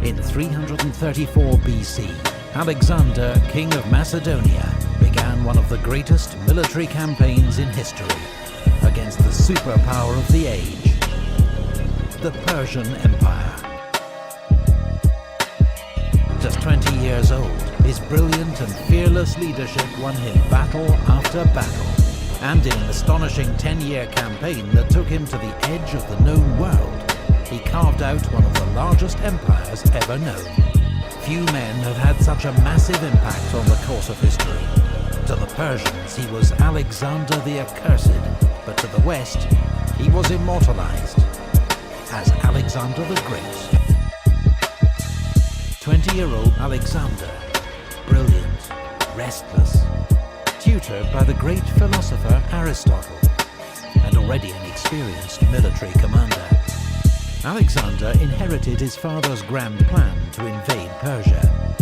In 334 BC, Alexander, King of Macedonia, began one of the greatest military campaigns in history against the superpower of the age, the Persian Empire. Just 20 years old, his brilliant and fearless leadership won him battle after battle, and in an astonishing 10-year campaign that took him to the edge of the known world, he carved out one of the largest empires ever known. Few men have had such a massive impact on the course of history. To the Persians, he was Alexander the Accursed, but to the West, he was immortalized as Alexander the Great. 20-year-old Alexander, brilliant, restless, tutored by the great philosopher Aristotle, and already an experienced military commander. Alexander inherited his father's grand plan to invade Persia.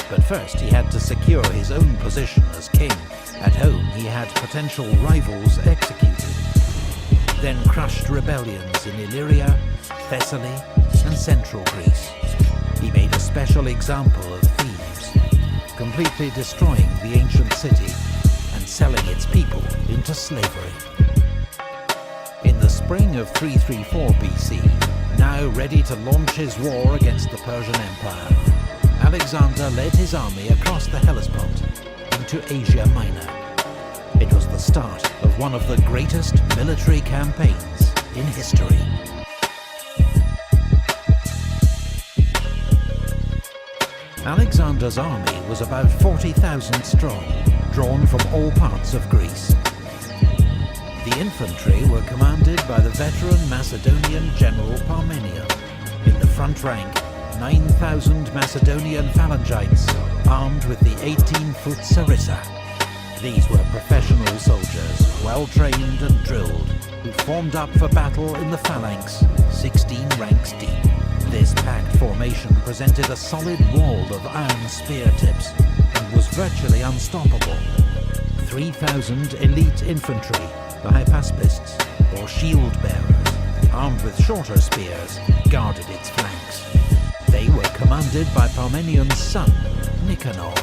But first he had to secure his own position as king. At home he had potential rivals executed, then crushed rebellions in Illyria, Thessaly, and central Greece. He made a special example of Thebes, completely destroying the ancient city and selling its people into slavery. In the spring of 334 BC, now ready to launch his war against the Persian Empire, Alexander led his army across the Hellespont into Asia Minor. It was the start of one of the greatest military campaigns in history. Alexander's army was about 40,000 strong, drawn from all parts of Greece. The infantry were commanded by the veteran Macedonian general Parmenion. In the front rank, 9,000 Macedonian phalangites armed with the 18-foot sarissa. These were professional soldiers, well-trained and drilled, who formed up for battle in the phalanx, 16 ranks deep. This packed formation presented a solid wall of iron spear tips and was virtually unstoppable. 3,000 elite infantry, the hypaspists, or shield-bearers, armed with shorter spears, guarded its flanks. They were commanded by Parmenion's son, Nicanor.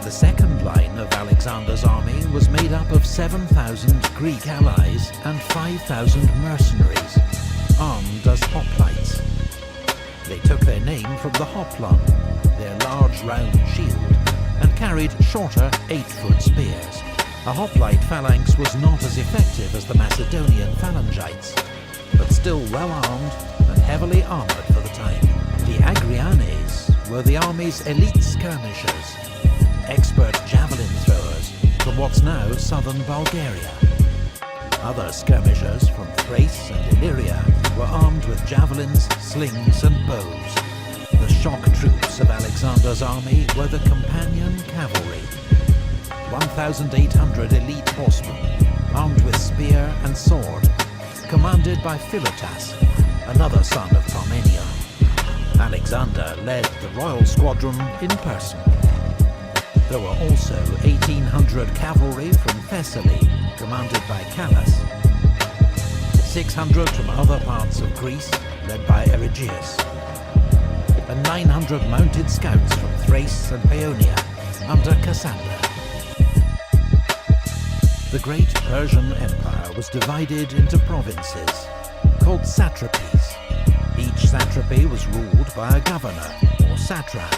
The second line of Alexander's army was made up of 7,000 Greek allies and 5,000 mercenaries, armed as hoplites. They took their name from the hoplon, their large round shield, and carried shorter 8-foot spears. A hoplite phalanx was not as effective as the Macedonian phalangites, but still well armed and heavily armored for the time. The Agrianes were the army's elite skirmishers, expert javelin throwers from what's now southern Bulgaria. Other skirmishers from Thrace and Illyria were armed with javelins, slings and bows. The shock troops of Alexander's army were the companion cavalry, 1,800 elite horsemen, armed with spear and sword, commanded by Philotas, another son of Parmenion. Alexander led the royal squadron in person. There were also 1,800 cavalry from Thessaly, commanded by Callas, 600 from other parts of Greece, led by Arigeus, and 900 mounted scouts from Thrace and Paeonia, under Cassander. The great Persian Empire was divided into provinces, called satrapies. Each satrapy was ruled by a governor, or satrap.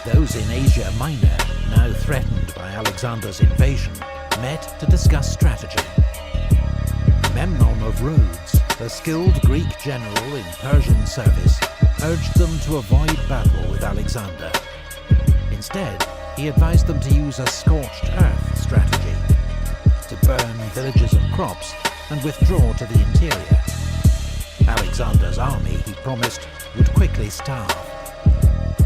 Those in Asia Minor, now threatened by Alexander's invasion, met to discuss strategy. Memnon of Rhodes, a skilled Greek general in Persian service, urged them to avoid battle with Alexander. Instead, he advised them to use a scorched earth strategy, to burn villages and crops and withdraw to the interior. Alexander's army, he promised, would quickly starve.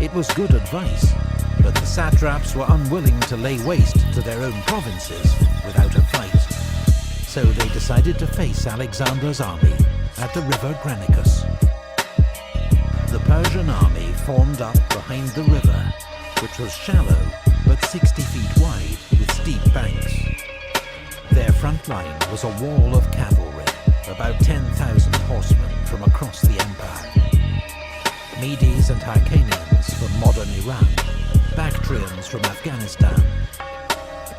It was good advice, but the satraps were unwilling to lay waste to their own provinces without a fight. So they decided to face Alexander's army at the river Granicus. The Persian army formed up behind the river, which was shallow but 60 feet wide with steep banks. Their front line was a wall of cavalry, about 10,000 horsemen from across the empire. Medes and Hyrcanians from modern Iran, Bactrians from Afghanistan,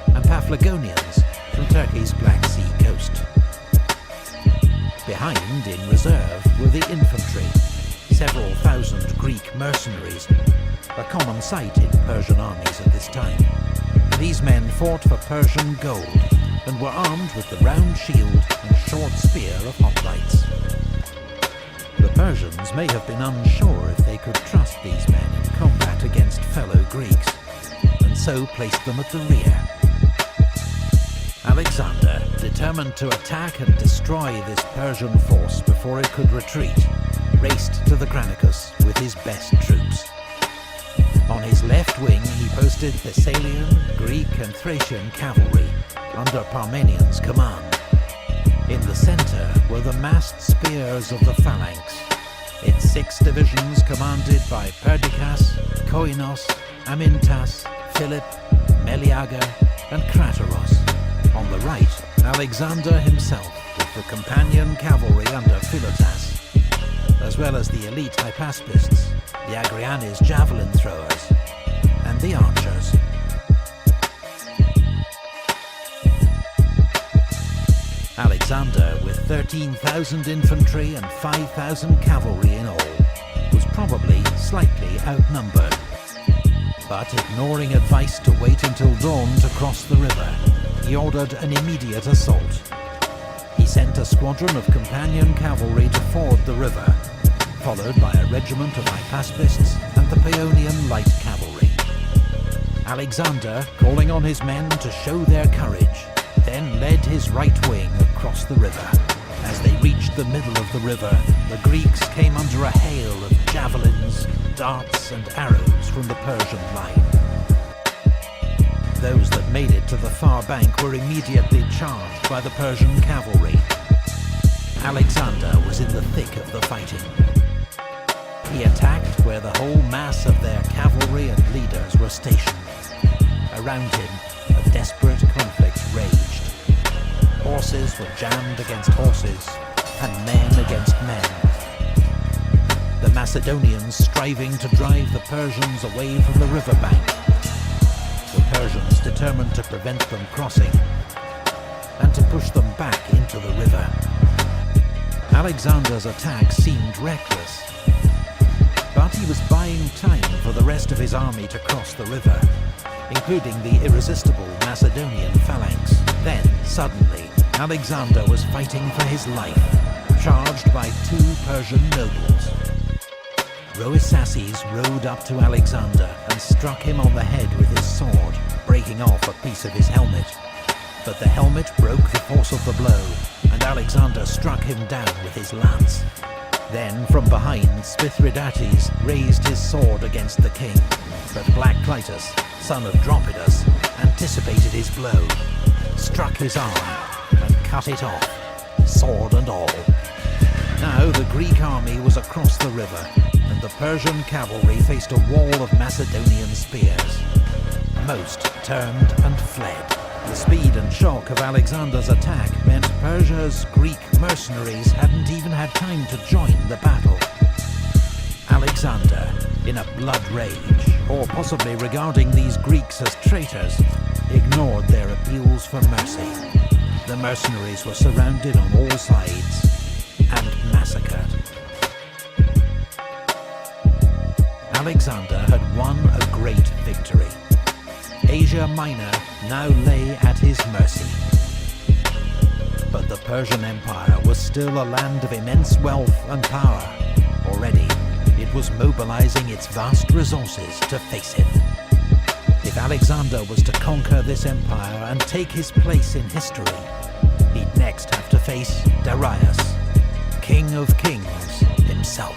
and Paphlagonians from Turkey's Black Sea coast. Behind, in reserve, were the infantry, several thousand Greek mercenaries, a common sight in Persian armies at this time. These men fought for Persian gold, and were armed with the round shield and short spear of hoplites. The Persians may have been unsure if they could trust these men in combat against fellow Greeks, and so placed them at the rear. Alexander, determined to attack and destroy this Persian force before it could retreat, raced to the Granicus with his best troops. On his left wing he posted Thessalian, Greek and Thracian cavalry under Parmenian's command. In the centre were the massed spears of the phalanx, its 6 divisions commanded by Perdiccas, Koinos, Amintas, Philip, Meleager and Crateros. On the right, Alexander himself with the companion cavalry under Philotas, as well as the elite hypaspists, the Agrianes javelin throwers, and the archers. Alexander, with 13,000 infantry and 5,000 cavalry in all, was probably slightly outnumbered. But ignoring advice to wait until dawn to cross the river, he ordered an immediate assault. He sent a squadron of companion cavalry to ford the river, followed by a regiment of hypaspists and the Paeonian light cavalry. Alexander, calling on his men to show their courage, then led his right wing across the river. As they reached the middle of the river, the Greeks came under a hail of javelins, darts and arrows from the Persian line. Those that made it to the far bank were immediately charged by the Persian cavalry. Alexander was in the thick of the fighting. He attacked where the whole mass of their cavalry and leaders were stationed. Around him, a desperate conflict raged. Horses were jammed against horses, and men against men. The Macedonians striving to drive the Persians away from the riverbank. The Persians determined to prevent them crossing, and to push them back into the river. Alexander's attack seemed reckless, but he was buying time for the rest of his army to cross the river, including the irresistible Macedonian phalanx. Then, suddenly, Alexander was fighting for his life, charged by 2 Persian nobles. Roisaces rode up to Alexander and struck him on the head with his sword, breaking off a piece of his helmet. But the helmet broke the force of the blow, and Alexander struck him down with his lance. Then, from behind, Mithridates raised his sword against the king, but Black Clitus, son of Dropidas, anticipated his blow, struck his arm, and cut it off, sword and all. Now the Greek army was across the river, and the Persian cavalry faced a wall of Macedonian spears. Most turned and fled. The speed and shock of Alexander's attack meant Persia's Greek mercenaries hadn't even had time to join the battle. Alexander, in a blood rage, or possibly regarding these Greeks as traitors, ignored their appeals for mercy. The mercenaries were surrounded on all sides and massacred. Alexander had won a great victory. Asia Minor now lay at his mercy. But the Persian Empire was still a land of immense wealth and power. Already, it was mobilizing its vast resources to face him. If Alexander was to conquer this empire and take his place in history, he'd next have to face Darius, King of Kings himself.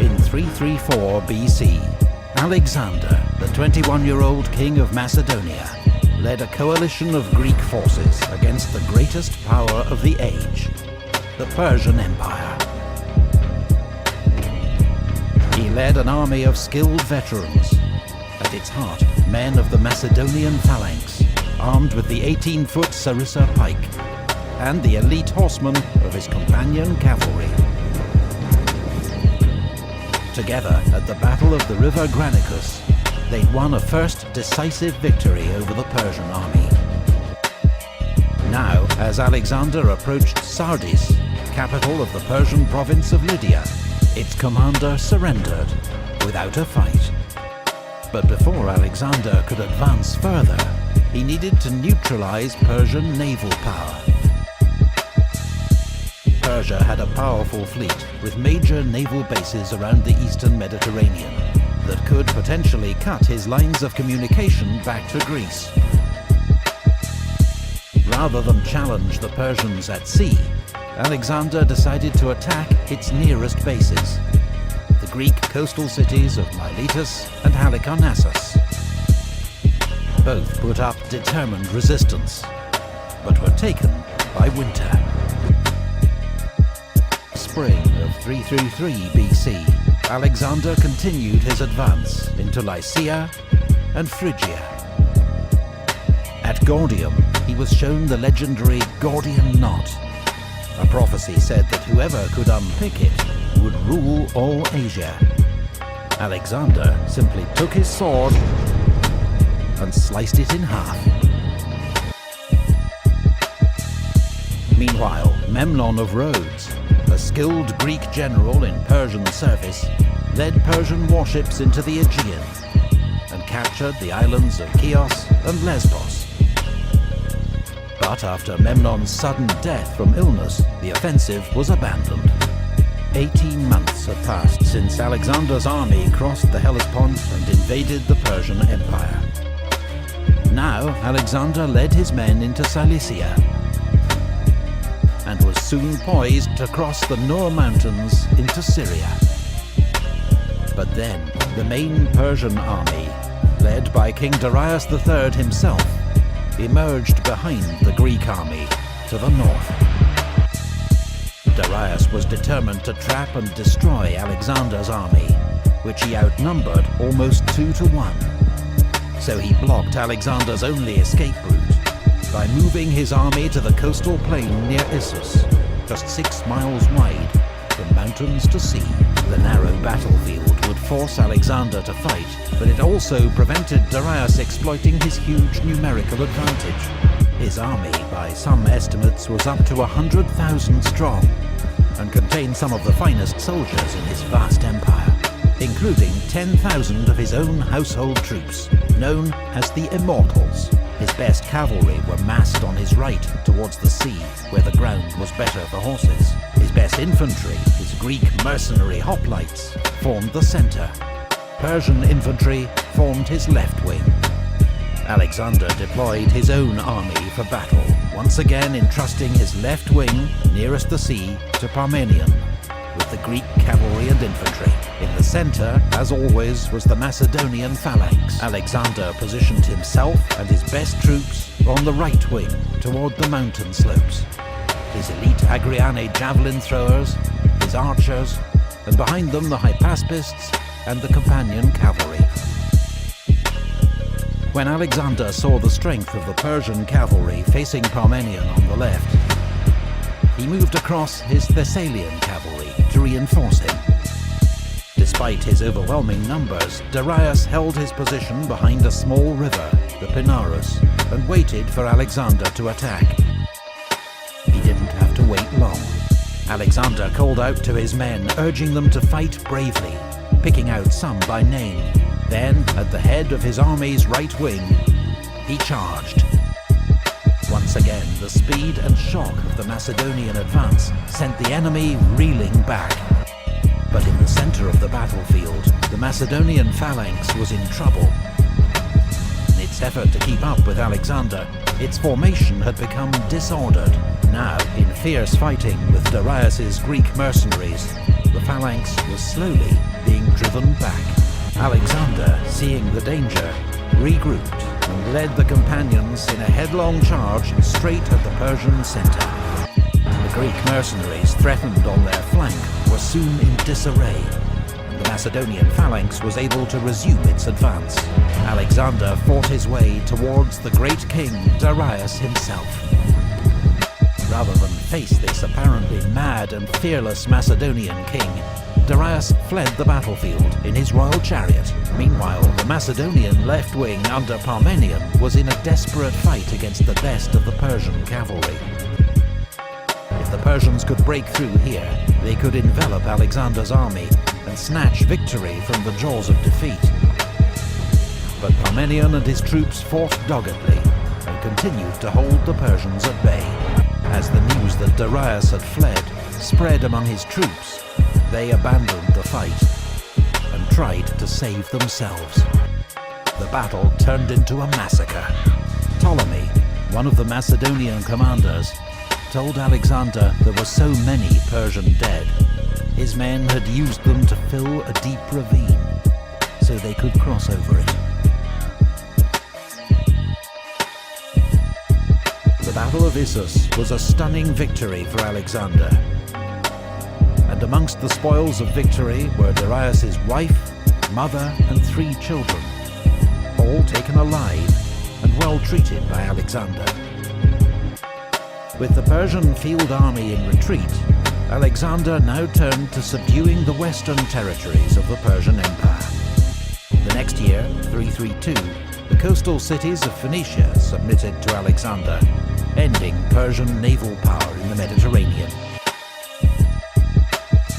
In 334 BC, Alexander, the 21-year-old king of Macedonia, led a coalition of Greek forces against the greatest power of the age, the Persian Empire. He led an army of skilled veterans, at its heart men of the Macedonian phalanx, armed with the 18-foot Sarissa pike. and the elite horsemen of his companion cavalry. Together at the Battle of the River Granicus, they'd won a first decisive victory over the Persian army. Now, as Alexander approached Sardis, capital of the Persian province of Lydia, its commander surrendered without a fight. But before Alexander could advance further, he needed to neutralize Persian naval power. Persia had a powerful fleet with major naval bases around the eastern Mediterranean that could potentially cut his lines of communication back to Greece. Rather than challenge the Persians at sea, Alexander decided to attack its nearest bases, the Greek coastal cities of Miletus and Halicarnassus. Both put up determined resistance, but were taken by winter. Spring of 333 BC, Alexander continued his advance into Lycia and Phrygia. At Gordium, he was shown the legendary Gordian Knot. A prophecy said that whoever could unpick it would rule all Asia. Alexander simply took his sword and sliced it in half. Meanwhile, Memnon of Rhodes, a skilled Greek general in Persian service, led Persian warships into the Aegean and captured the islands of Chios and Lesbos. But after Memnon's sudden death from illness, the offensive was abandoned. 18 months had passed since Alexander's army crossed the Hellespont and invaded the Persian Empire. Now Alexander led his men into Cilicia and was soon poised to cross the Nur Mountains into Syria. But then, the main Persian army, led by King Darius III himself, emerged behind the Greek army to the north. Darius was determined to trap and destroy Alexander's army, which he outnumbered almost 2 to 1. So he blocked Alexander's only escape route by moving his army to the coastal plain near Issus, just 6 miles wide, from mountains to sea. The narrow battlefield would force Alexander to fight, but it also prevented Darius exploiting his huge numerical advantage. His army, by some estimates, was up to 100,000 strong, and contained some of the finest soldiers in his vast empire, including 10,000 of his own household troops, known as the Immortals. His best cavalry were massed on his right towards the sea, where the ground was better for horses. His best infantry, his Greek mercenary hoplites, formed the center. Persian infantry formed his left wing. Alexander deployed his own army for battle, once again entrusting his left wing, nearest the sea, to Parmenion, with the Greek cavalry and infantry. In the center, as always, was the Macedonian phalanx. Alexander positioned himself and his best troops on the right wing, toward the mountain slopes. His elite Agriane javelin throwers, his archers, and behind them the Hypaspists and the companion cavalry. When Alexander saw the strength of the Persian cavalry facing Parmenion on the left, he moved across his Thessalian cavalry to reinforce him. Despite his overwhelming numbers, Darius held his position behind a small river, the Pinarus, and waited for Alexander to attack. He didn't have to wait long. Alexander called out to his men, urging them to fight bravely, picking out some by name. Then, at the head of his army's right wing, he charged. Once again, the speed and shock of the Macedonian advance sent the enemy reeling back. But in the center of the battlefield, the Macedonian phalanx was in trouble. In its effort to keep up with Alexander, its formation had become disordered. Now, in fierce fighting with Darius's Greek mercenaries, the phalanx was slowly being driven back. Alexander, seeing the danger, regrouped and led the companions in a headlong charge straight at the Persian center. The Greek mercenaries, threatened on their flank, were soon in disarray, and the Macedonian phalanx was able to resume its advance. Alexander fought his way towards the great king Darius himself. Rather than face this apparently mad and fearless Macedonian king, Darius fled the battlefield in his royal chariot. Meanwhile, the Macedonian left wing under Parmenion was in a desperate fight against the best of the Persian cavalry. If the Persians could break through here, they could envelop Alexander's army and snatch victory from the jaws of defeat. But Parmenion and his troops fought doggedly and continued to hold the Persians at bay. As the news that Darius had fled spread among his troops, they abandoned the fight and tried to save themselves. The battle turned into a massacre. Ptolemy, one of the Macedonian commanders, told Alexander there were so many Persian dead, his men had used them to fill a deep ravine so they could cross over it. The Battle of Issus was a stunning victory for Alexander. And amongst the spoils of victory were Darius's wife, mother and 3 children, all taken alive and well treated by Alexander. With the Persian field army in retreat, Alexander now turned to subduing the western territories of the Persian Empire. The next year, 332, the coastal cities of Phoenicia submitted to Alexander, ending Persian naval power in the Mediterranean.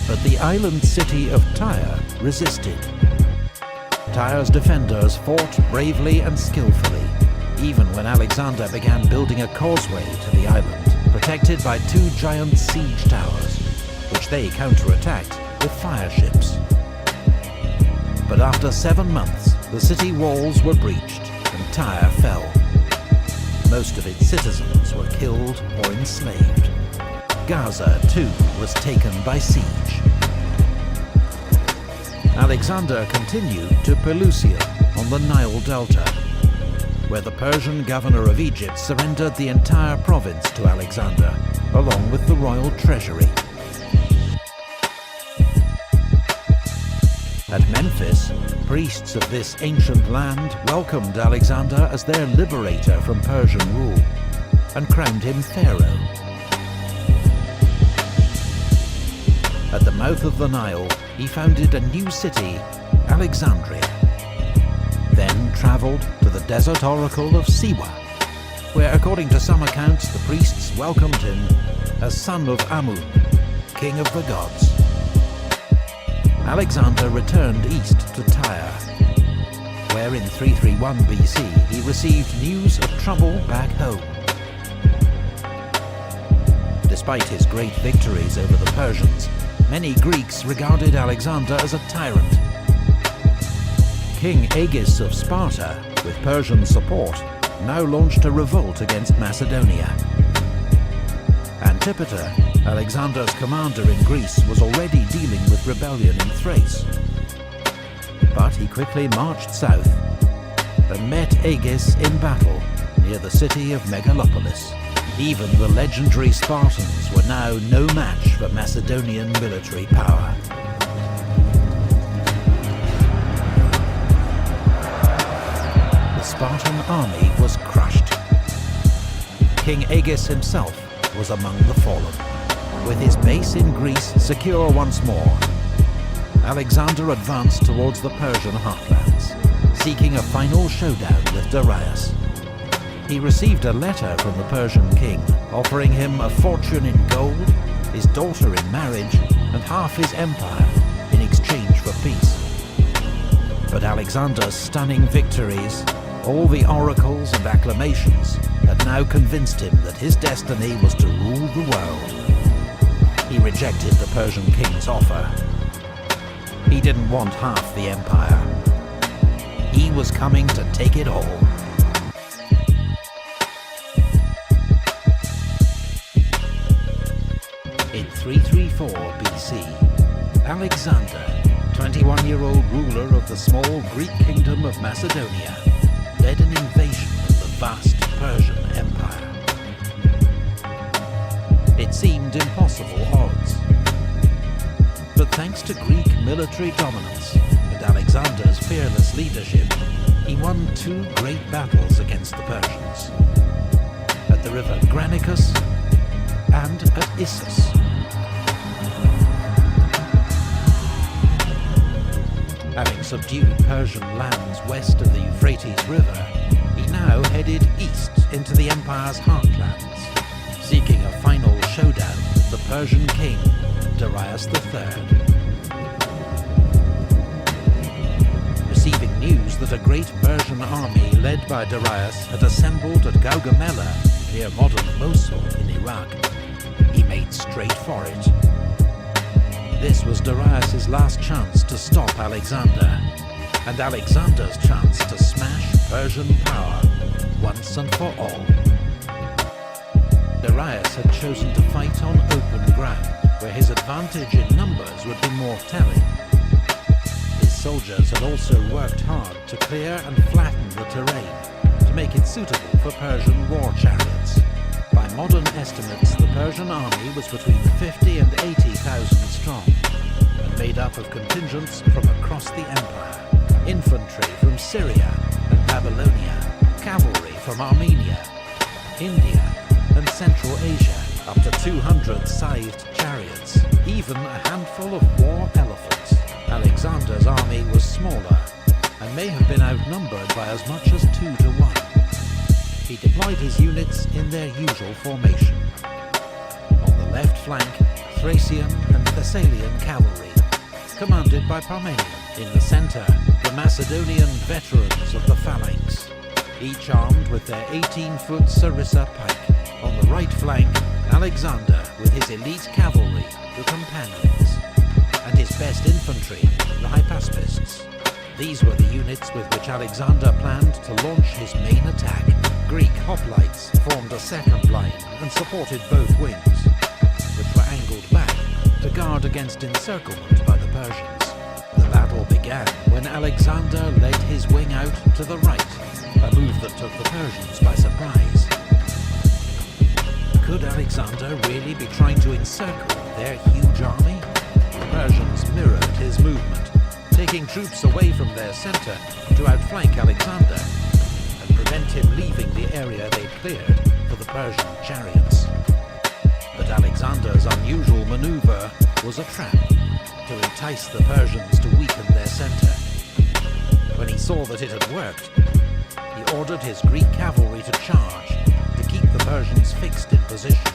But the island city of Tyre resisted. Tyre's defenders fought bravely and skillfully, even when Alexander began building a causeway to the island, protected by 2 giant siege towers, which they counterattacked with fire ships. But after 7 months, the city walls were breached and Tyre fell. Most of its citizens were killed or enslaved. Gaza, too, was taken by siege. Alexander continued to Pelusium on the Nile Delta, where the Persian governor of Egypt surrendered the entire province to Alexander, along with the royal treasury. At Memphis, priests of this ancient land welcomed Alexander as their liberator from Persian rule, and crowned him pharaoh. At the mouth of the Nile, he founded a new city, Alexandria, then travelled to the desert oracle of Siwa, where according to some accounts the priests welcomed him as son of Amun, king of the gods. Alexander returned east to Tyre, where in 331 BC he received news of trouble back home. Despite his great victories over the Persians, many Greeks regarded Alexander as a tyrant. King Agis of Sparta, with Persian support, now launched a revolt against Macedonia. Antipater, Alexander's commander in Greece, was already dealing with rebellion in Thrace. But he quickly marched south and met Agis in battle near the city of Megalopolis. Even the legendary Spartans were now no match for Macedonian military power. The Spartan army was crushed. King Agis himself was among the fallen. With his base in Greece secure once more, Alexander advanced towards the Persian heartlands, seeking a final showdown with Darius. He received a letter from the Persian king offering him a fortune in gold, his daughter in marriage, and half his empire in exchange for peace. But Alexander's stunning victories, all the oracles and acclamations, had now convinced him that his destiny was to rule the world. He rejected the Persian king's offer. He didn't want half the empire. He was coming to take it all. In 334 BC, Alexander, 21-year-old ruler of the small Greek kingdom of Macedonia, led an invasion of the vast Persian Empire. It seemed impossible odds. But thanks to Greek military dominance and Alexander's fearless leadership, he won 2 great battles against the Persians, at the river Granicus and at Issus. Having subdued Persian lands west of the Euphrates River, he now headed east into the empire's heartlands, seeking a final showdown with the Persian king, Darius III. Receiving news that a great Persian army led by Darius had assembled at Gaugamela, near modern Mosul in Iraq, he made straight for it. This was Darius's last chance to stop Alexander, and Alexander's chance to smash Persian power once and for all. Darius had chosen to fight on open ground, where his advantage in numbers would be more telling. His soldiers had also worked hard to clear and flatten the terrain, to make it suitable for Persian war chariots. By modern estimates, the Persian army was between 50 and 80,000 strong, and made up of contingents from across the empire, infantry from Syria and Babylonia, cavalry from Armenia, India and Central Asia, up to 200 scythed chariots, even a handful of war elephants. Alexander's army was smaller, and may have been outnumbered by as much as 2 to 1. He deployed his units in their usual formation. On the left flank, Thracian and Thessalian cavalry, commanded by Parmenion. In the centre, the Macedonian veterans of the phalanx, each armed with their 18-foot sarissa pike. On the right flank, Alexander with his elite cavalry, the companions, and his best infantry, the hypaspists. These were the units with which Alexander planned to launch his main attack. Greek hoplites formed a second line and supported both wings, which were angled back to guard against encirclement by the Persians. The battle began when Alexander led his wing out to the right, a move that took the Persians by surprise. Could Alexander really be trying to encircle their huge army? The Persians mirrored his movement, taking troops away from their centre to outflank Alexander and prevent him leaving the area they cleared for the Persian chariots. But Alexander's unusual maneuver was a trap to entice the Persians to weaken their centre. When he saw that it had worked, he ordered his Greek cavalry to charge to keep the Persians fixed in position.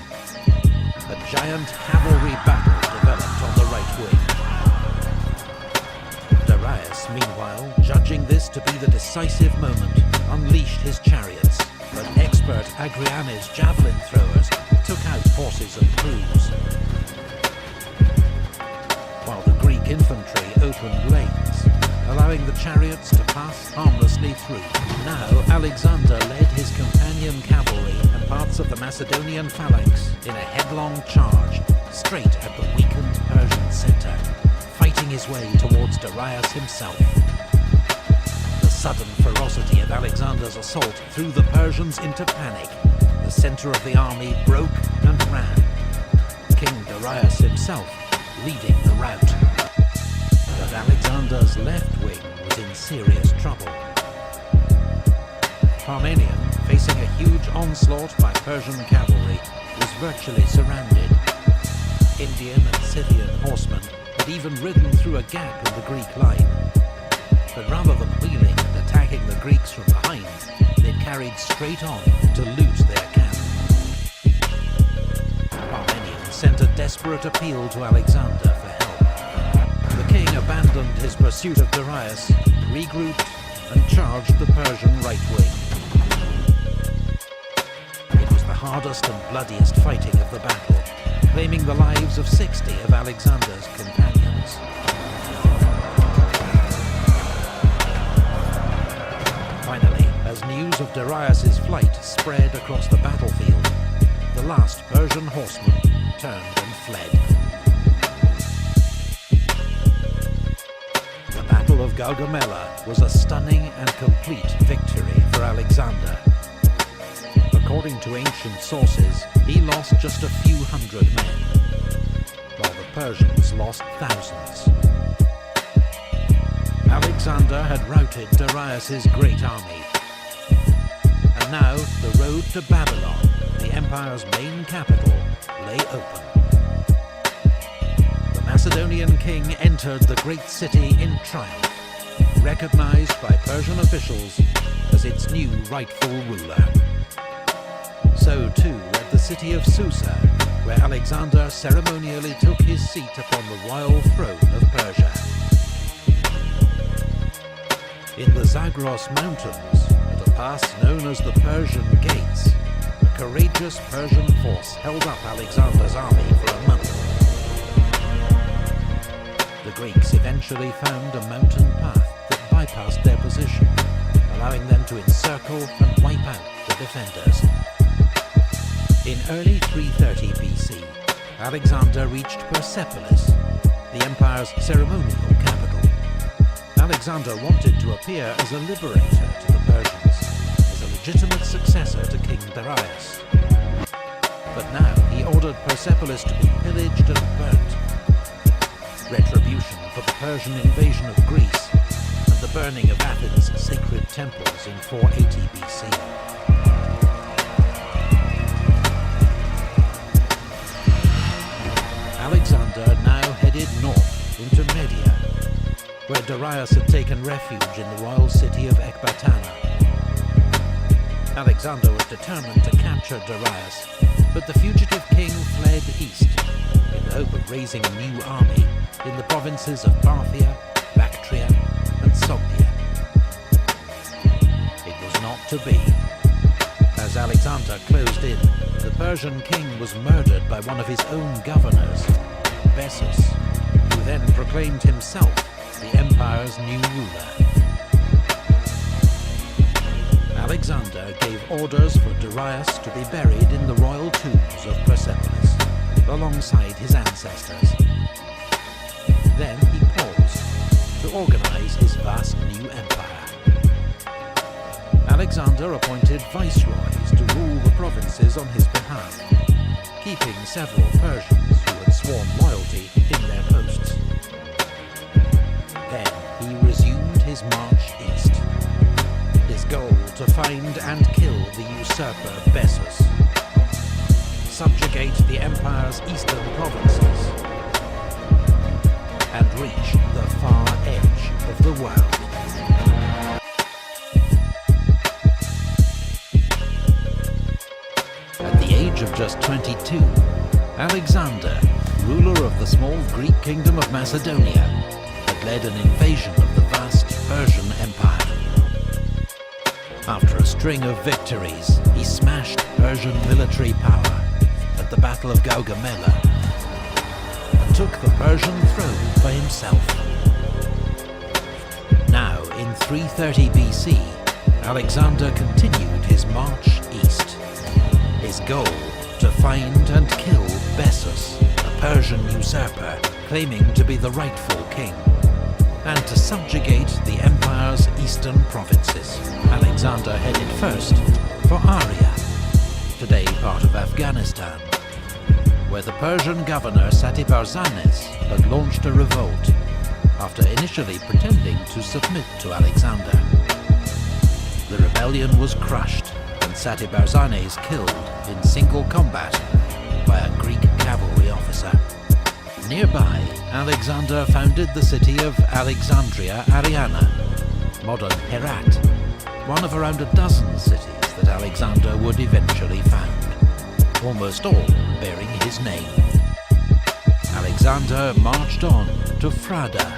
A giant cavalry battle developed on the right wing. Darius, meanwhile, judging this to be the decisive moment, unleashed his chariots, but expert Agriane's javelin throwers took out horses and crews, while the Greek infantry opened lanes, allowing the chariots to pass harmlessly through. Now Alexander led his companion cavalry and parts of the Macedonian phalanx in a headlong charge straight at the weakened Persian centre, fighting his way towards Darius himself. The sudden ferocity of Alexander's assault threw the Persians into panic. The centre of the army broke and ran, King Darius himself leading the rout. But Alexander's left wing was in serious trouble. Parmenion, facing a huge onslaught by Persian cavalry, was virtually surrounded. Indian and Scythian horsemen had even ridden through a gap in the Greek line. But rather than wheeling and attacking the Greeks from behind, they carried straight on to loot their camp. Parmenion sent a desperate appeal to Alexander for help. The king abandoned his pursuit of Darius, regrouped, and charged the Persian right wing. It was the hardest and bloodiest fighting of the battle, claiming the lives of 60 of Alexander's companions. Finally, as news of Darius's flight spread across the battlefield, the last Persian horseman turned and fled. The Battle of Gaugamela was a stunning and complete victory for Alexander. According to ancient sources, he lost just a few hundred men, while the Persians lost thousands. Alexander had routed Darius's great army, and now the road to Babylon, the empire's main capital lay open. The Macedonian king entered the great city in triumph, recognized by Persian officials as its new rightful ruler. So too at the city of Susa, where Alexander ceremonially took his seat upon the royal throne of Persia. In the Zagros Mountains, at a pass known as the Persian Gates, a courageous Persian force held up Alexander's army for a month. The Greeks eventually found a mountain path that bypassed their position, allowing them to encircle and wipe out the defenders. In early 330 BC, Alexander reached Persepolis, the empire's ceremonial capital. Alexander wanted to appear as a liberator to the Persians, as a legitimate successor to King Darius. But now he ordered Persepolis to be pillaged and burnt. Retribution for the Persian invasion of Greece and the burning of Athens' sacred temples in 480 BC. Alexander now headed north into Media, where Darius had taken refuge in the royal city of Ecbatana. Alexander was determined to capture Darius, but the fugitive king fled east in the hope of raising a new army in the provinces of Parthia, Bactria, and Sogdia. It was not to be. As Alexander closed in, the Persian king was murdered by one of his own governors, Bessus, who then proclaimed himself the empire's new ruler. Alexander gave orders for Darius to be buried in the royal tombs of Persepolis, alongside his ancestors. Then he paused to organize his vast new empire. Alexander appointed viceroys to rule the provinces on his behalf, keeping several Persians who had sworn loyalty in their posts. Then he resumed his march east, his goal to find and kill the usurper Bessus, subjugate the empire's eastern provinces, and reach the far edge of the world. At the age of just 22, Alexander, ruler of the small Greek kingdom of Macedonia, had led an invasion of the vast Persian Empire. After a string of victories, he smashed Persian military power at the Battle of Gaugamela and took the Persian throne for himself. Now, in 330 BC, Alexander continued his march east. His goal, to find and kill Bessus, a Persian usurper claiming to be the rightful king, and to subjugate the empire's eastern provinces. Alexander headed first for Aria, today part of Afghanistan, where the Persian governor Satibarzanes had launched a revolt after initially pretending to submit to Alexander. The rebellion was crushed and Satibarzanes killed in single combat by a Greek cavalry officer. Nearby, Alexander founded the city of Alexandria Ariana, modern Herat, one of around a dozen cities that Alexander would eventually found, almost all bearing his name. Alexander marched on to Frada.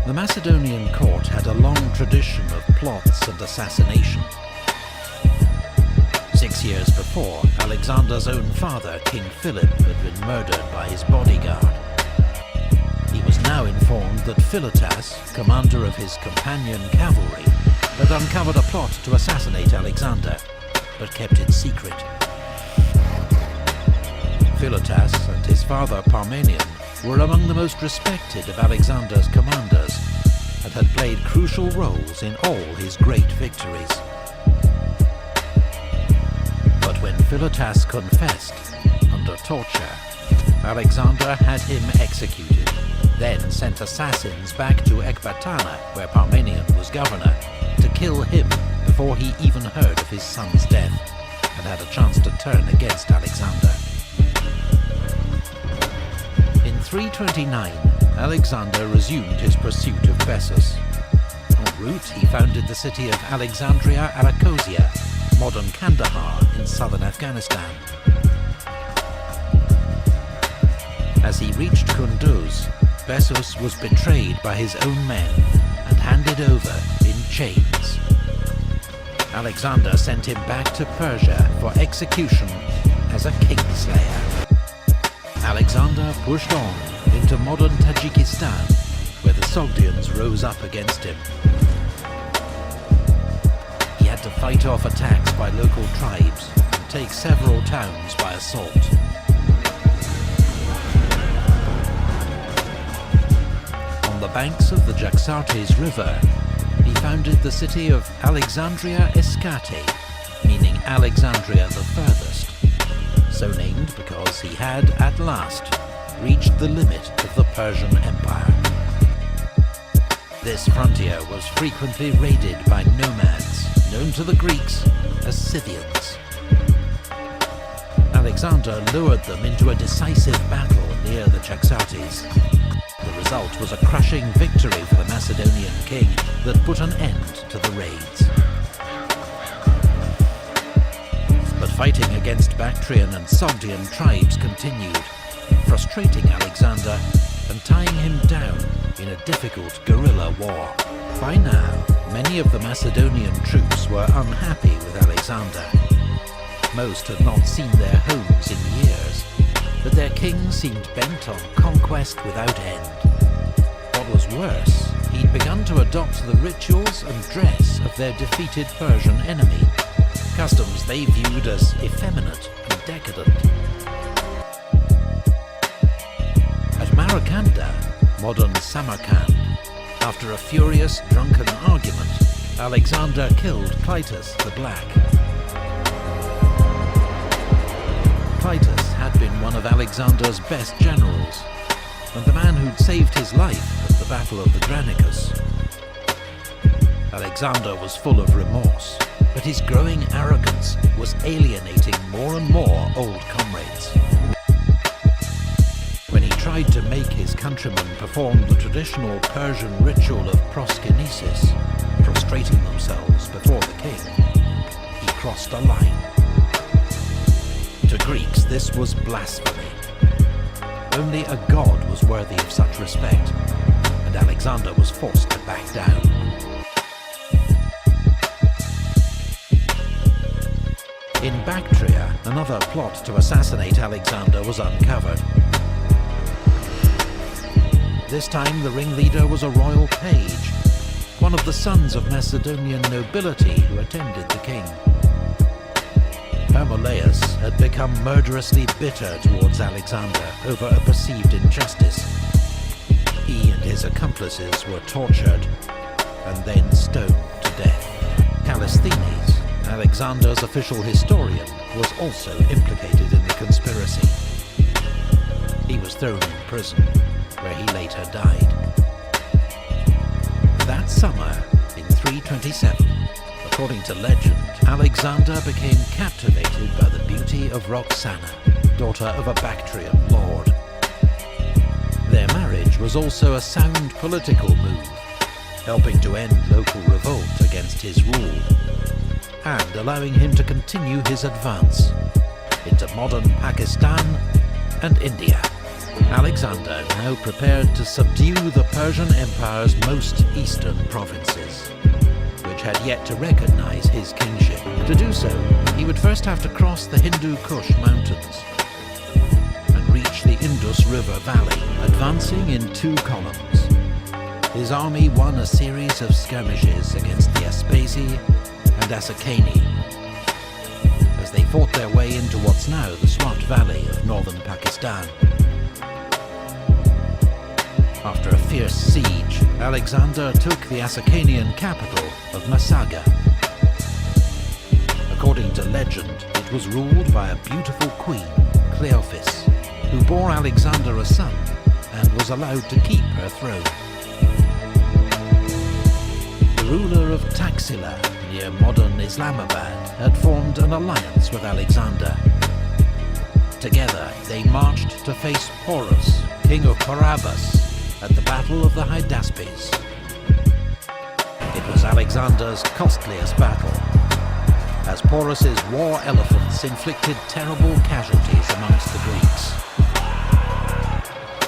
The Macedonian court had a long tradition of plots and assassination. 6 years before, Alexander's own father, King Philip, had been murdered by his bodyguard. He was now informed that Philotas, commander of his companion cavalry, had uncovered a plot to assassinate Alexander, but kept it secret. Philotas and his father Parmenion were among the most respected of Alexander's commanders, and had played crucial roles in all his great victories. But when Philotas confessed, under torture, Alexander had him executed, then sent assassins back to Ecbatana, where Parmenion was governor, to kill him before he even heard of his son's death. and had a chance to turn against Alexander. In 329, Alexander resumed his pursuit of Bessus. En route, he founded the city of Alexandria Arachosia, modern Kandahar in southern Afghanistan. As he reached Kunduz, Bessus was betrayed by his own men and handed over in chains. Alexander sent him back to Persia for execution as a kingslayer. Alexander pushed on into modern Tajikistan, where the Sogdians rose up against him. He had to fight off attacks by local tribes and take several towns by assault. On the banks of the Jaxartes River, he founded the city of Alexandria Escate, meaning Alexandria the furthest, so named because he had, at last, reached the limit of the Persian Empire. This frontier was frequently raided by nomads, known to the Greeks as Scythians. Alexander lured them into a decisive battle near the Jaxartes. The result was a crushing victory for the Macedonian king that put an end to the raids. But fighting against Bactrian and Sogdian tribes continued, frustrating Alexander and tying him down in a difficult guerrilla war. By now, many of the Macedonian troops were unhappy with Alexander. Most had not seen their homes in years, but their king seemed bent on conquest without end. What was worse, he'd begun to adopt the rituals and dress of their defeated Persian enemy, customs they viewed as effeminate and decadent. At Marakanda, modern Samarkand, after a furious, drunken argument, Alexander killed Clytus the Black. Clytus had been one of Alexander's best generals, and the man who'd saved his life at the Battle of the Granicus. Alexander was full of remorse, but his growing arrogance was alienating more and more old comrades. When he tried to make his countrymen perform the traditional Persian ritual of proskynesis, prostrating themselves before the king, he crossed a line. To Greeks, this was blasphemy. Only a god was worthy of such respect, and Alexander was forced to back down. In Bactria, another plot to assassinate Alexander was uncovered. This time the ringleader was a royal page, one of the sons of Macedonian nobility who attended the king. Hermolaus had become murderously bitter towards Alexander over a perceived injustice. He and his accomplices were tortured and then stoned to death. Callisthenes, Alexander's official historian, was also implicated in the conspiracy. He was thrown in prison, where he later died. That summer, in 327, according to legend, Alexander became captivated by the beauty of Roxana, daughter of a Bactrian lord. Their marriage was also a sound political move, helping to end local revolt against his rule, and allowing him to continue his advance into modern Pakistan and India. Alexander now prepared to subdue the Persian Empire's most eastern provinces, which had yet to recognize his kingship. To do so, he would first have to cross the Hindu Kush mountains and reach the Indus River valley, advancing in two columns. His army won a series of skirmishes against the Aspasi and Achaemenid as they fought their way into what's now the Swat Valley of northern Pakistan. After a fierce siege, Alexander took the Asakanian capital of Massaga. According to legend, it was ruled by a beautiful queen, Cleophas, who bore Alexander a son and was allowed to keep her throne. The ruler of Taxila, near modern Islamabad, had formed an alliance with Alexander. Together, they marched to face Porus, king of Parabas, at the Battle of the Hydaspes. It was Alexander's costliest battle, as Porus's war elephants inflicted terrible casualties amongst the Greeks.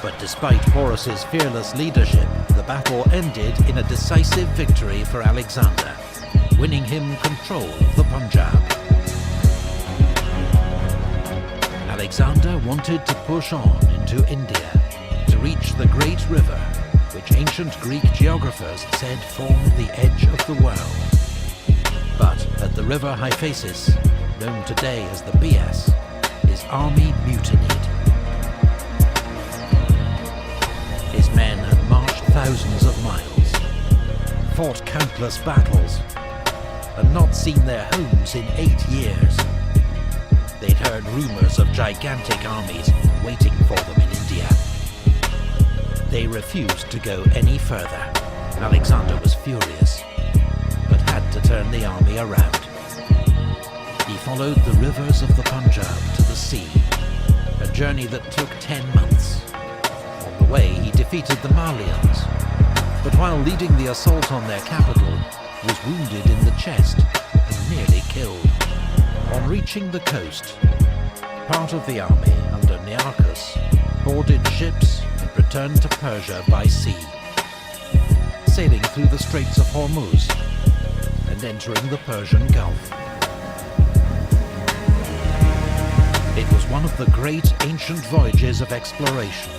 But despite Porus's fearless leadership, the battle ended in a decisive victory for Alexander, winning him control of the Punjab. Alexander wanted to push on into India, to reach the great river, which ancient Greek geographers said formed the edge of the world. But at the river Hyphasis, known today as the Beas, his army mutinied. His men had marched thousands of miles, fought countless battles, and not seen their homes in 8 years. They'd heard rumours of gigantic armies waiting for them in India. They refused to go any further. Alexander was furious, but had to turn the army around. He followed the rivers of the Punjab to the sea, a journey that took 10 months. On the way, he defeated the Malians, but while leading the assault on their capital, was wounded in the chest and nearly killed. On reaching the coast, part of the army under Nearchus boarded ships and returned to Persia by sea, sailing through the Straits of Hormuz and entering the Persian Gulf. It was one of the great ancient voyages of exploration,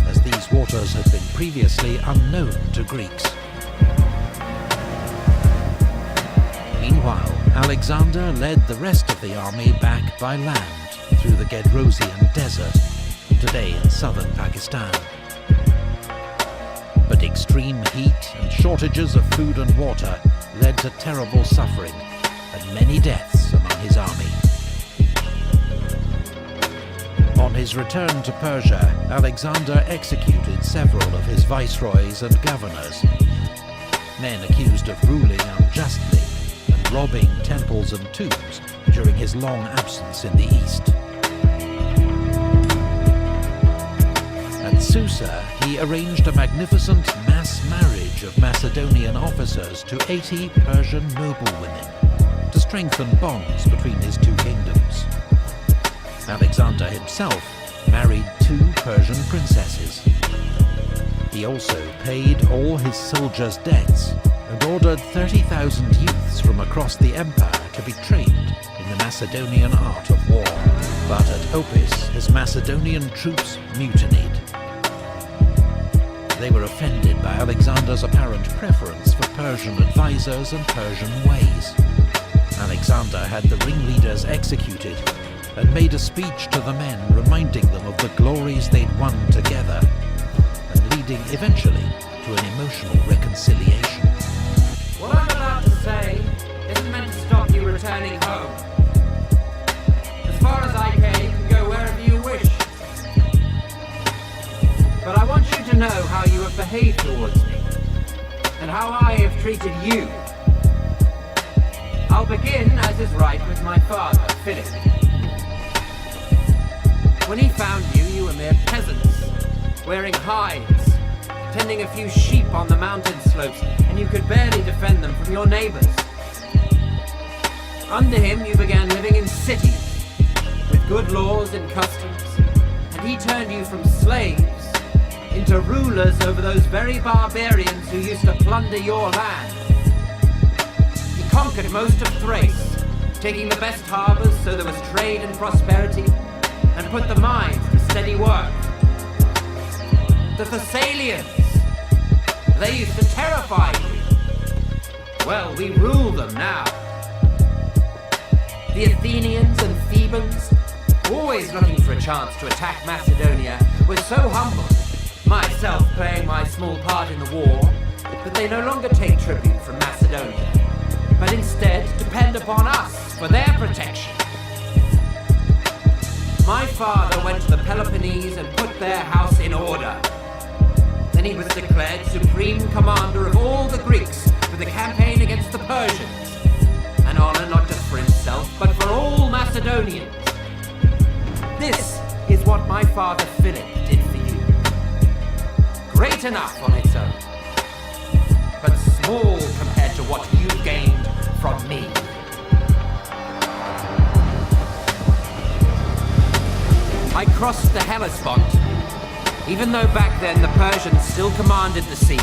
as these waters had been previously unknown to Greeks. Meanwhile, Alexander led the rest of the army back by land through the Gedrosian Desert, today in southern Pakistan. But extreme heat and shortages of food and water led to terrible suffering and many deaths among his army. On his return to Persia, Alexander executed several of his viceroys and governors, men accused of ruling unjustly and robbing temples and tombs during his long absence in the east. At Susa, he arranged a magnificent mass marriage of Macedonian officers to 80 Persian noblewomen to strengthen bonds between his two kingdoms. Alexander himself married 2 Persian princesses. He also paid all his soldiers' debts and ordered 30,000 youths from across the empire to be trained in the Macedonian art of war. But at Opis, his Macedonian troops mutinied. They were offended by Alexander's apparent preference for Persian advisors and Persian ways. Alexander had the ringleaders executed and made a speech to the men reminding them of the glories they'd won together, and leading eventually to an emotional reconciliation. What I'm about to say isn't meant to stop you returning home. As far as I care, you can go wherever you wish. But I want you to know how you have behaved towards me, and how I have treated you. I'll begin, as is right, with my father, Philip. When he found you, you were mere peasants, wearing hides, tending a few sheep on the mountain slopes, and you could barely defend them from your neighbors. Under him, you began living in cities, with good laws and customs, and he turned you from slaves into rulers over those very barbarians who used to plunder your land. He conquered most of Thrace, taking the best harbors so there was trade and prosperity, and put the mines to steady work. The Thessalians, they used to terrify you. Well, we rule them now. The Athenians and Thebans, always looking for a chance to attack Macedonia, were so humble, myself playing my small part in the war, that they no longer take tribute from Macedonia, but instead depend upon us for their protection. My father went to the Peloponnese and put their house in order. Then he was declared supreme commander of all the Greeks for the campaign against the Persians, an honor not just for himself, but for all Macedonians. This is what my father Philip did for you. Great enough on its own, but small compared to what you gained from me. I crossed the Hellespont, even though back then the Persians still commanded the sea.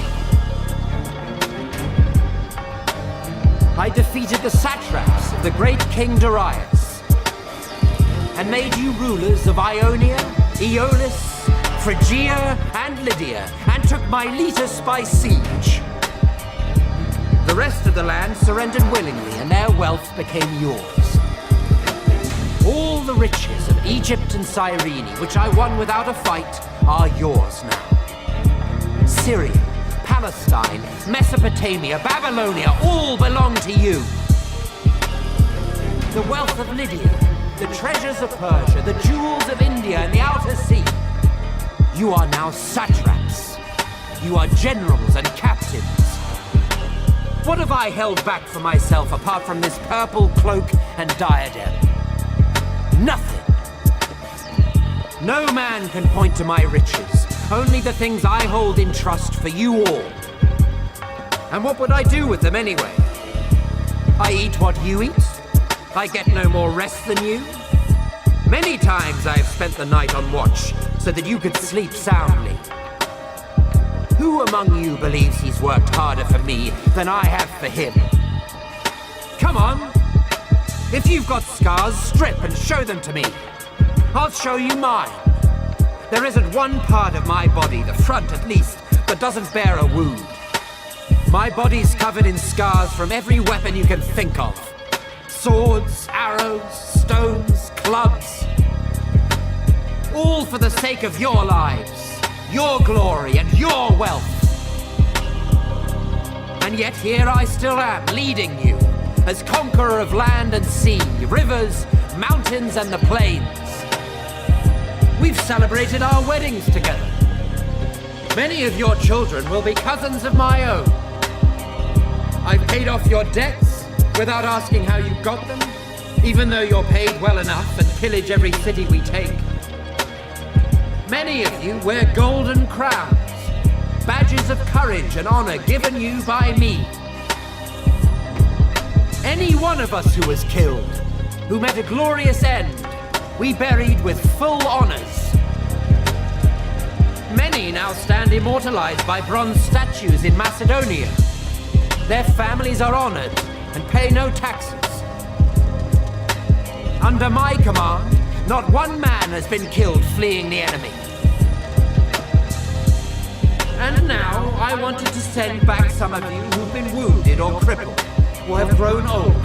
I defeated the satraps of the great King Darius, and made you rulers of Ionia, Aeolis, Phrygia, and Lydia, and took Miletus by siege. The rest of the land surrendered willingly, and their wealth became yours. All the riches of Egypt and Cyrene, which I won without a fight, are yours now. Syria, Palestine, Mesopotamia, Babylonia, all belong to you. The wealth of Lydia, the treasures of Persia, the jewels of India and the outer sea. You are now satraps. You are generals and captains. What have I held back for myself apart from this purple cloak and diadem? Nothing. No man can point to my riches, only the things I hold in trust for you all. And what would I do with them anyway? I eat what you eat. I get no more rest than you. Many times I have spent the night on watch so that you could sleep soundly. Who among you believes he's worked harder for me than I have for him? Come on. If you've got scars, strip and show them to me. I'll show you mine. There isn't one part of my body, the front at least, that doesn't bear a wound. My body's covered in scars from every weapon you can think of. Swords, arrows, stones, clubs. All for the sake of your lives, your glory and your wealth. And yet here I still am, leading you, as conqueror of land and sea, rivers, mountains and the plains. We've celebrated our weddings together. Many of your children will be cousins of my own. I've paid off your debts without asking how you got them, even though you're paid well enough and pillage every city we take. Many of you wear golden crowns, badges of courage and honor given you by me. Any one of us who was killed, who met a glorious end, we buried with full honors. Many now stand immortalized by bronze statues in Macedonia. Their families are honored and pay no taxes. Under my command, not one man has been killed fleeing the enemy. And now I wanted to send back some of you who've been wounded or crippled, or have grown old,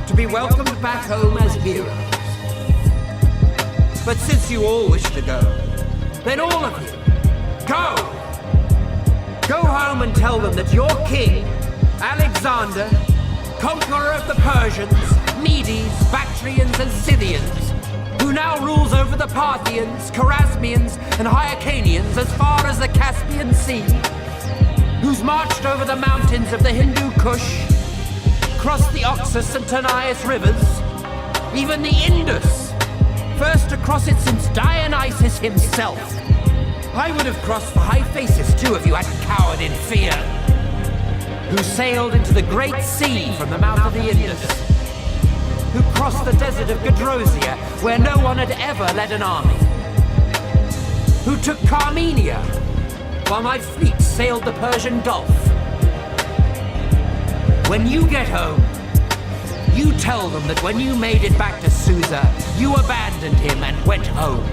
to be welcomed back home as heroes. But since you all wish to go, then all of you, go! Go home and tell them that your king, Alexander, conqueror of the Persians, Medes, Bactrians and Scythians, who now rules over the Parthians, Chorasmians and Hyrcanians as far as the Caspian Sea, who's marched over the mountains of the Hindu Kush, crossed the Oxus and Tanais rivers, even the Indus, first to cross it since Dionysus himself. I would have crossed for High-Phasis too if you hadn't cowered in fear. Who sailed into the Great Sea from the mouth of the Indus. Who crossed the desert of Gedrosia, where no one had ever led an army. Who took Carmenia, while my fleet sailed the Persian Gulf. When you get home, you tell them that when you made it back to Susa, you abandoned him and went home,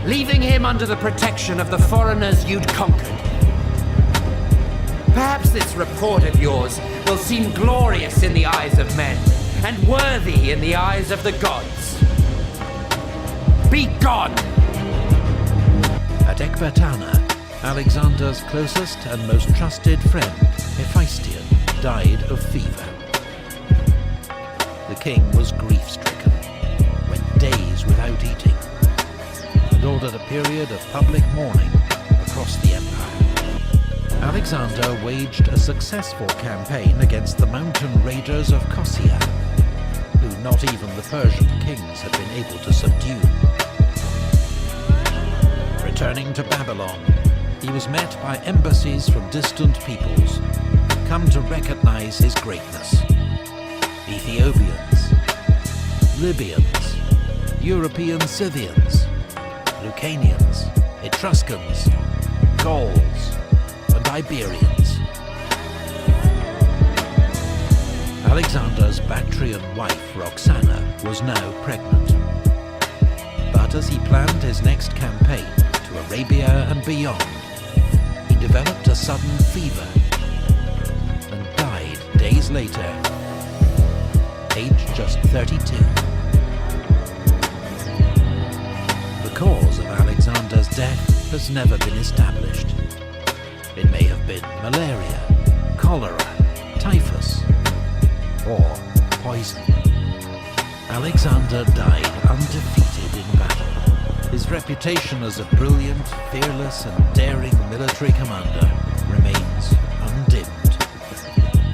leaving him under the protection of the foreigners you'd conquered. Perhaps this report of yours will seem glorious in the eyes of men, and worthy in the eyes of the gods. Be gone! At Ecbatana, Alexander's closest and most trusted friend, Hephaestion, died of fever. The king was grief-stricken, went days without eating, and ordered a period of public mourning across the empire. Alexander waged a successful campaign against the mountain raiders of Kossia. not even the Persian kings had been able to subdue. Returning to Babylon, he was met by embassies from distant peoples, come to recognize his greatness. Ethiopians, Libyans, European Scythians, Lucanians, Etruscans, Gauls, and Iberians. Alexander's Bactrian wife, Roxana, was now pregnant. But as he planned his next campaign to Arabia and beyond, he developed a sudden fever and died days later, aged just 32. The cause of Alexander's death has never been established. It may have been malaria, cholera, typhus, or poison. Alexander died undefeated in battle. His reputation as a brilliant, fearless, and daring military commander remains undimmed.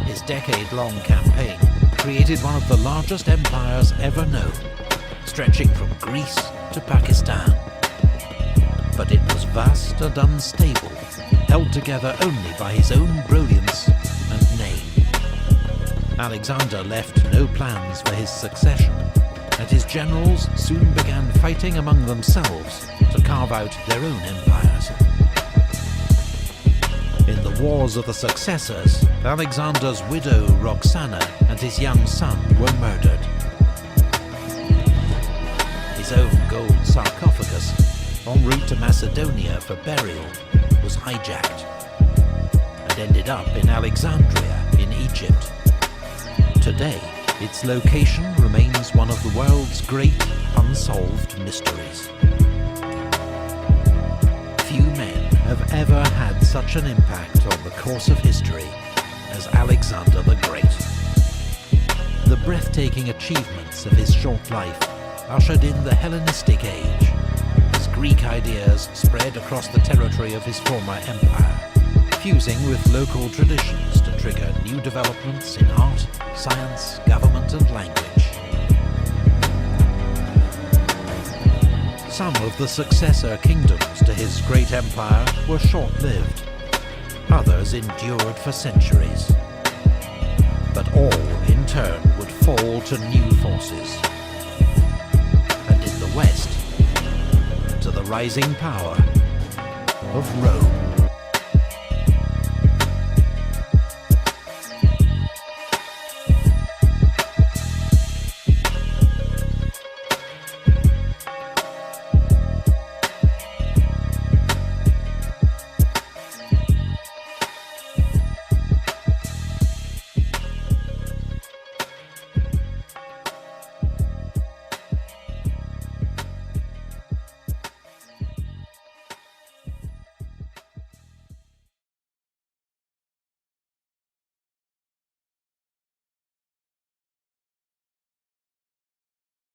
His decade-long campaign created one of the largest empires ever known, stretching from Greece to Pakistan. But it was vast and unstable, held together only by his own brilliance and name. Alexander left no plans for his succession, and his generals soon began fighting among themselves to carve out their own empires. In the Wars of the Successors, Alexander's widow Roxana and his young son were murdered. His own gold sarcophagus, en route to Macedonia for burial, was hijacked and ended up in Alexandria in Egypt. Today, its location remains one of the world's great unsolved mysteries. Few men have ever had such an impact on the course of history as Alexander the Great. The breathtaking achievements of his short life ushered in the Hellenistic age, as Greek ideas spread across the territory of his former empire, fusing with local traditions to trigger new developments in art, science, government, and language. Some of the successor kingdoms to his great empire were short-lived. Others endured for centuries. But all, in turn, would fall to new forces. And in the West, to the rising power of Rome.